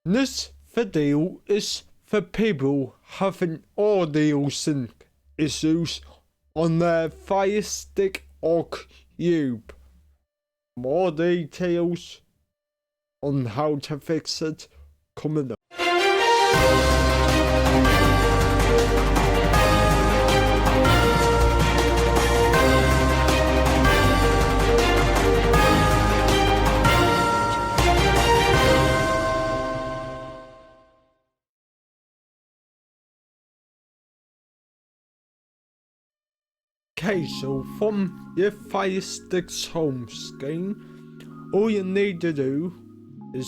This video is for people having audio sync issues on their FIRESTICK or Cube. More details on how to fix it coming up. Okay, so from your FIRESTICK's home screen, all you need to do is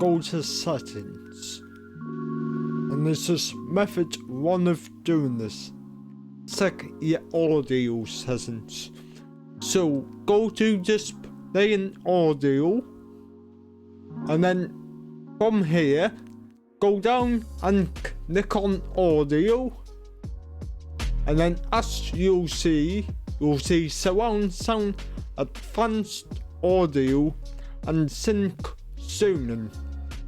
go to settings. And this is method 1 of doing this. Check your audio settings. So go to display and audio. And then from here, go down and click on audio. And then as you'll see surround sound, advanced audio, and sync tuning.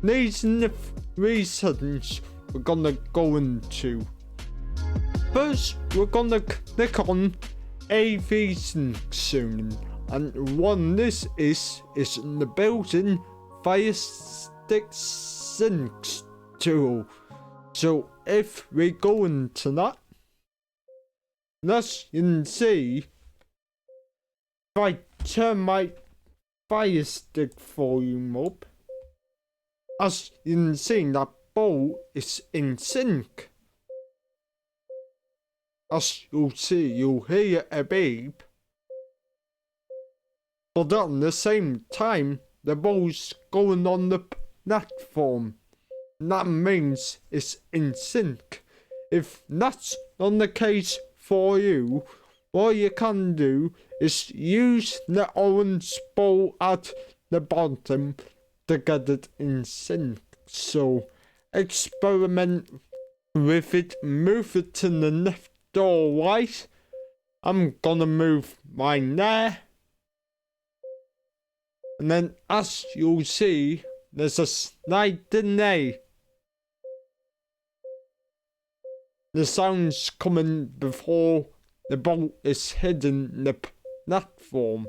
These are the 3 settings we're gonna go into. First, we're gonna click on AV sync tuning, and what this is in the built-in FIRESTICK sync tool. So if we go into that, as you can see, if I turn my FIRESTICK volume up, as you can see, that bowl is in sync. As you'll see, you'll hear a beep, but at the same time, the bowl's going on the platform. That means it's in sync. If that's not the case for you, what you can do is use the orange bowl at the bottom to get it in sync. So experiment with it, move it to the left or right. I'm gonna move mine there. And then as you'll see, there's a slight delay. The sound's coming before the bolt is hitting the platform.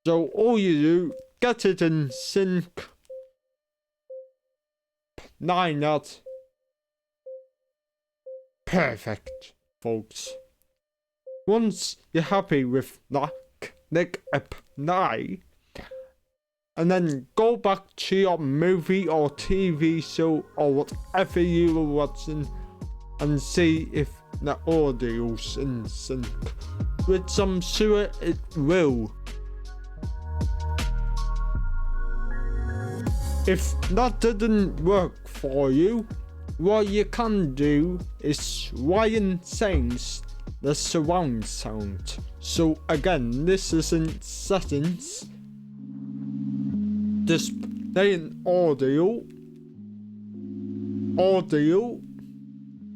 So all you do, get it in sync. 9 out. Perfect, folks. Once you're happy with that, click apply. And then go back to your movie or TV show or whatever you were watching and see if the audio's in sync, which I'm sure it will. If that didn't work for you, what you can do is try and change the surround sound. So again, this is in settings. Display in audio,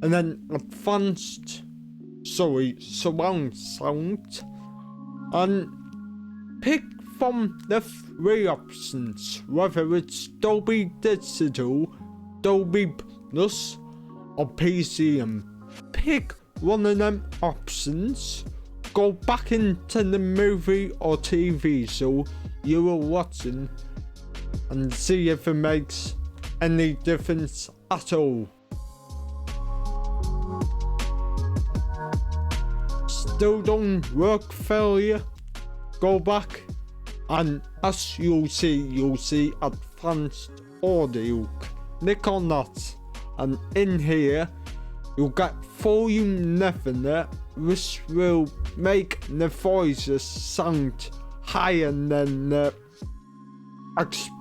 and then advanced, surround sound, and pick from the 3 options, whether it's Dolby Digital, Dolby Plus, or PCM. Pick one of them options, go back into the movie or TV show you were watching, and see if it makes any difference at all. Still don't work for you? Go back, and as you'll see advanced audio. Click on that, and in here you'll get volume leveler, which will make the voices sound higher than the explosion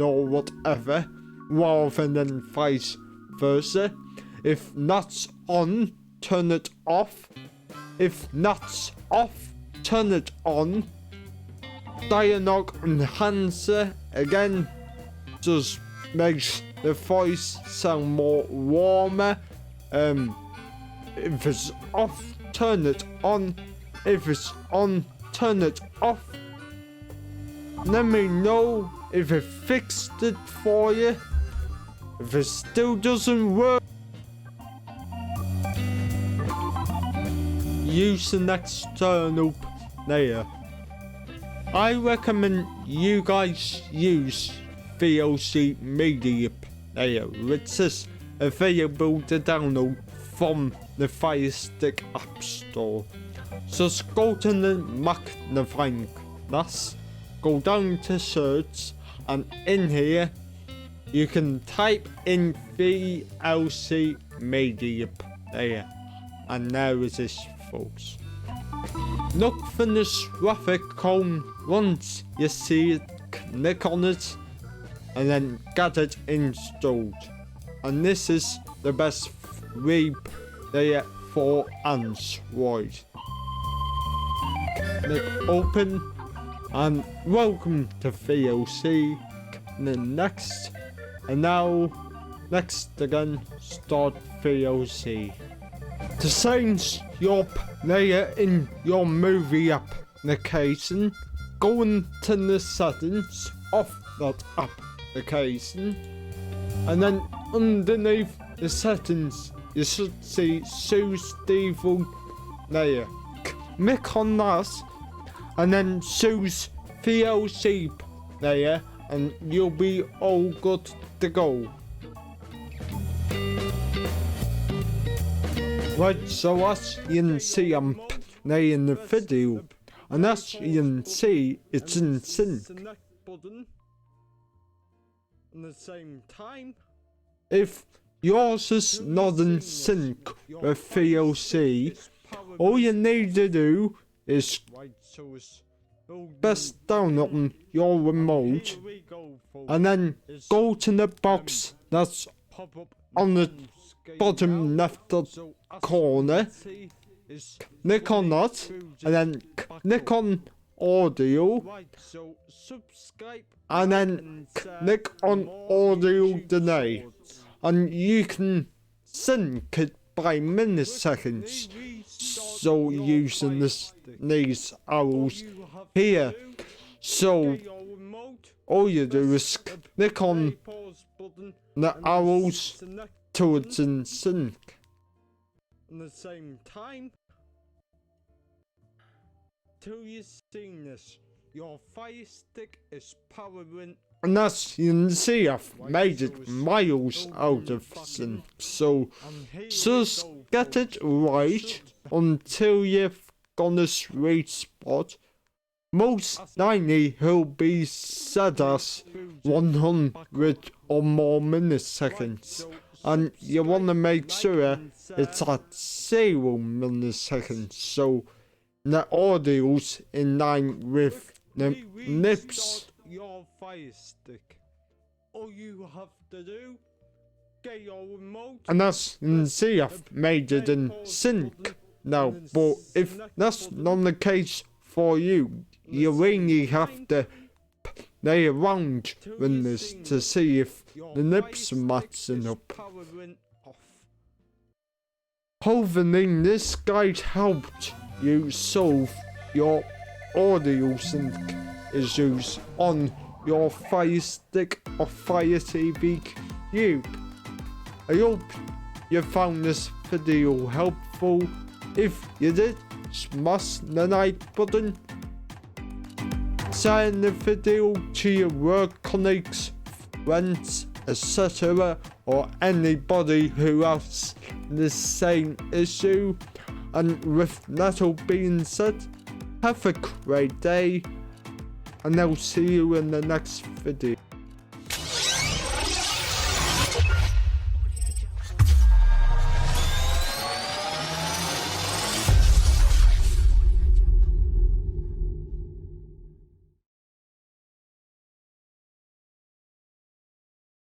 or whatever, rather than vice versa. If that's on, turn it off. If that's off, turn it on. Dialogue enhancer, again, just makes the voice sound more warmer. If it's off, turn it on. If it's on, turn it off. let me know if it fixed it for you. If it still doesn't work, use an external player. I recommend you guys use VLC Media Player, which is available to download from the FIRESTICK App Store. So go to the magnifying glass, go down to search, and in here you can type in VLC Media Player, and there it is, folks. Look for this graphic icon. Once you see it, click on it and then get it installed. And this is the best free player for Android. Click open and welcome to VLC. Then next, and now next again, start VLC. To change your player in your movie application, go into the settings of that application, and then underneath the settings you should see choose default player. Click on that and then choose VLC player, and you'll be all good to go. Right, so as you can see, I'm playing the video, and as you can see, it's in sync. If yours is not in sync with VLC, all you need to do is press down on your remote, and then go to the box that's on the bottom left corner, click on that, and then click on audio, and then click on audio delay, and you can sync it by milliseconds, so using these arrows here. So all you do is click on the arrows till it's in sync. At the same time, till you've seen this, your Fire Stick is powering. And as you can see, I've made it miles out of sync. So just get it right until you've got a sweet spot. Most likely he'll be set as 100 or more milliseconds, and you want to make sure it's at 0 milliseconds, so the audio's in line with the lips. Your Fire Stick. All you have to do, get your remote. And as you can see, I've made it in sync now, but if that's not the case for you, you really have to play around with this to see if the lips are matching up. Hopefully this guide helped you solve your audio sync issues on your Fire Stick or Fire TV Cube. I hope you found this video helpful. If you did, smash the like button, share the video to your work colleagues, friends, etc., or anybody who has the same issue. And with that all being said, have a great day, and I'll see you in the next video.